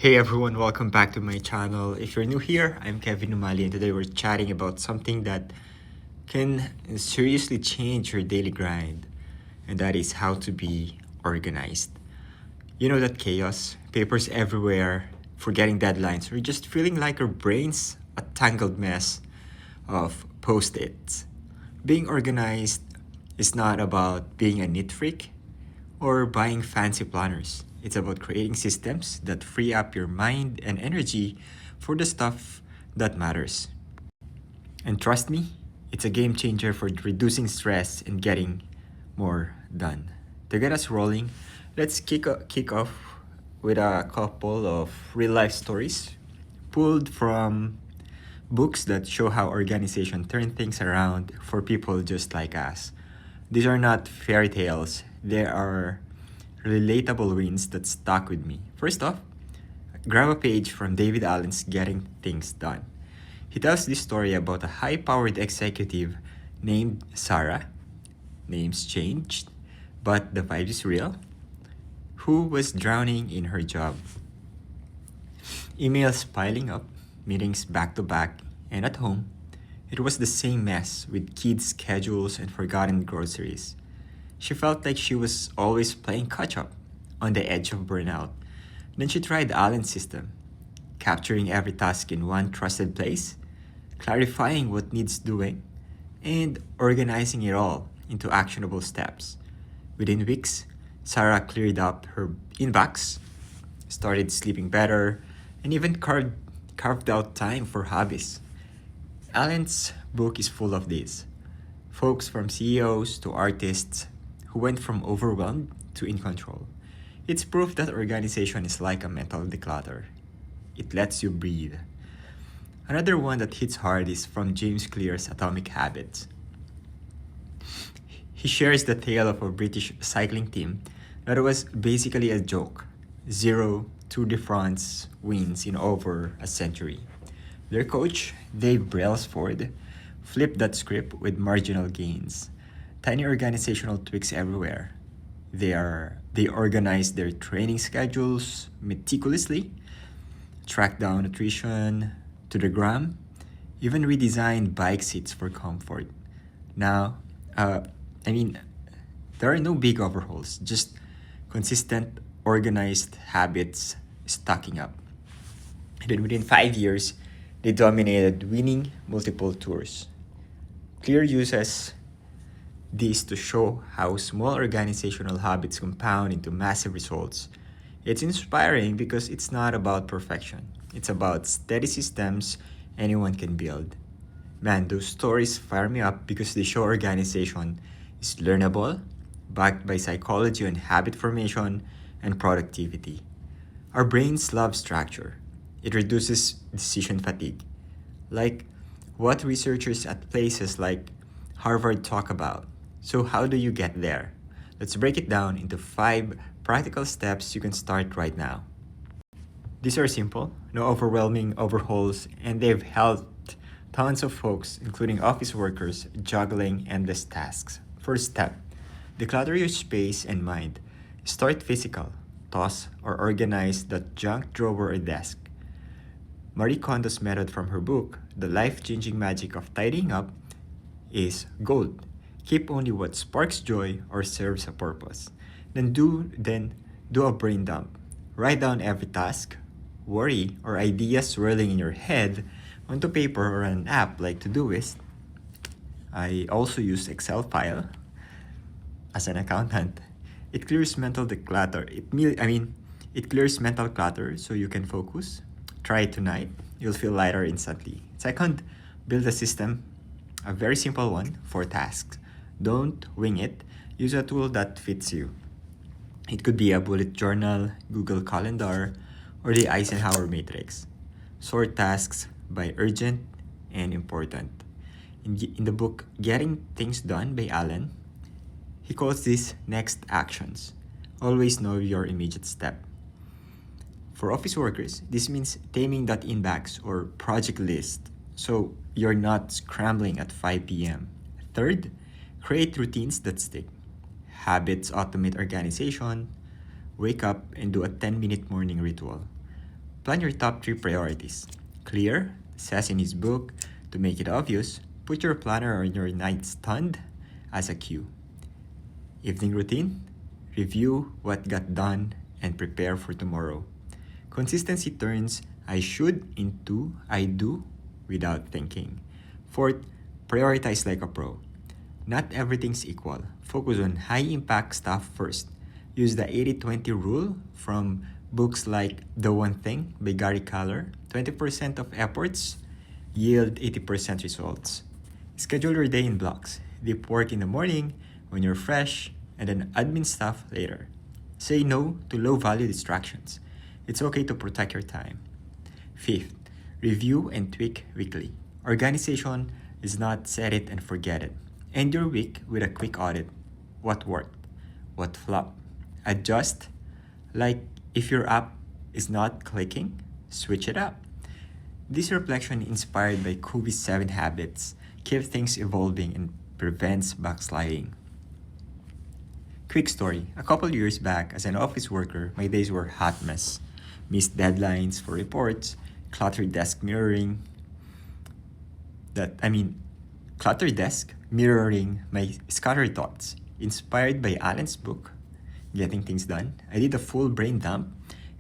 Hey everyone, welcome back to my channel. If you're new here, I'm Kevin Umali and today we're chatting about something that can seriously change your daily grind, and that is how to be organized. You know that chaos, papers everywhere, forgetting deadlines, or just feeling like your brain's a tangled mess of post-its. Being organized is not about being a neat freak or buying fancy planners. It's about creating systems that free up your mind and energy for the stuff that matters. And trust me, it's a game changer for reducing stress and getting more done. To get us rolling, let's kick off with a couple of real life stories pulled from books that show how organization turn things around for people just like us. These are not fairy tales, they are relatable wins that stuck with me. First off, grab a page from David Allen's Getting Things Done. He tells this story about a high powered executive named Sarah, names changed, but the vibe is real, who was drowning in her job. Emails piling up, meetings back to back, and at home, it was the same mess with kids' schedules and forgotten groceries. She felt like she was always playing catch up, on the edge of burnout. Then she tried Allen's system, capturing every task in one trusted place, clarifying what needs doing, and organizing it all into actionable steps. Within weeks, Sarah cleared up her inbox, started sleeping better, and even carved out time for hobbies. Allen's book is full of these. Folks from CEOs to artists who went from overwhelmed to in control. It's proof that organization is like a mental declutter. It lets you breathe. Another one that hits hard is from James Clear's Atomic Habits. He shares the tale of a British cycling team that was basically a joke. Zero Tour de France wins in over a century. Their coach, Dave Brailsford, flipped that script with marginal gains. Tiny organizational tweaks everywhere. They organized their training schedules meticulously, tracked down nutrition to the gram, even redesigned bike seats for comfort. Now, I mean, there are no big overhauls, just consistent, organized habits stacking up. And then within 5 years, they dominated, winning multiple tours. Clear uses this to show how small organizational habits compound into massive results. It's inspiring because it's not about perfection. It's about steady systems anyone can build. Man, those stories fire me up because they show organization is learnable, backed by psychology and habit formation and productivity. Our brains love structure. It reduces decision fatigue. Like what researchers at places like Harvard talk about. So, how do you get there? Let's break it down into 5 practical steps you can start right now. These are simple, no overwhelming overhauls, and they've helped tons of folks, including office workers, juggling endless tasks. First step, declutter your space and mind. Start physical, toss or organize that junk drawer or desk. Marie Kondo's method from her book, The Life-Changing Magic of Tidying Up, is gold. Keep only what sparks joy or serves a purpose. Then do a brain dump. Write down every task, worry, or idea swirling in your head onto paper or an app like Todoist. I also use Excel file as an accountant. It clears mental declutter. It clears mental clutter so you can focus. Try it tonight. You'll feel lighter instantly. Second, build a system, a very simple one for tasks. Don't wing it. Use a tool that fits you. It could be a bullet journal, Google Calendar, or the Eisenhower matrix. Sort tasks by urgent and important. In the book Getting Things Done by Allen, he calls these next actions. Always know your immediate step. For office workers, this means taming that inbox or project list so you're not scrambling at 5 p.m. Third, create routines that stick. Habits automate organization. Wake up and do a 10-minute morning ritual. Plan your top 3 priorities. Clear says in his book, to make it obvious, put your planner on your nightstand as a cue. Evening routine, review what got done and prepare for tomorrow. Consistency turns I should into I do without thinking. Fourth, prioritize like a pro. Not everything's equal. Focus on high impact stuff first. Use the 80-20 rule from books like The One Thing by Gary Keller. 20% of efforts yield 80% results. Schedule your day in blocks. Deep work in the morning when you're fresh, and then admin stuff later. Say no to low value distractions. It's okay to protect your time. Fifth, review and tweak weekly. Organization is not set it and forget it. End your week with a quick audit. What worked? What flopped? Adjust. Like if your app is not clicking, switch it up. This reflection, inspired by Kobe's 7 habits, keeps things evolving and prevents backsliding. Quick story. A couple years back, as an office worker, my days were hot mess. Missed deadlines for reports, cluttered desk mirroring my scattered thoughts. Inspired by Alan's book, Getting Things Done, I did a full brain dump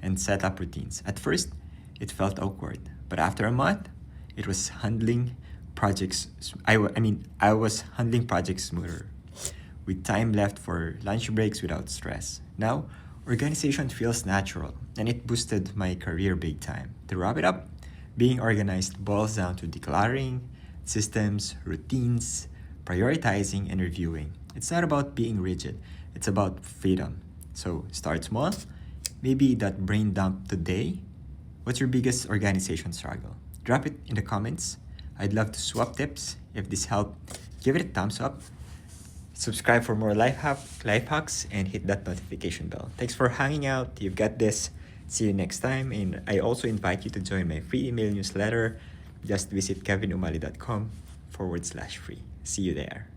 and set up routines. At first, it felt awkward, but after a month, it was handling projects. I was handling projects smoother, with time left for lunch breaks without stress. Now, organization feels natural, and it boosted my career big time. To wrap it up, being organized boils down to decluttering, systems, routines, prioritizing, and reviewing. It's not about being rigid, it's about freedom. So start small. Maybe that brain dump today. What's your biggest organization struggle? Drop it in the comments. I'd love to swap tips. If this helped, give it a thumbs up. Subscribe for more life hacks and hit that notification bell. Thanks for hanging out. You've got this. See you next time. And I also invite you to join my free email newsletter. Just visit kevinumali.com/free. See you there.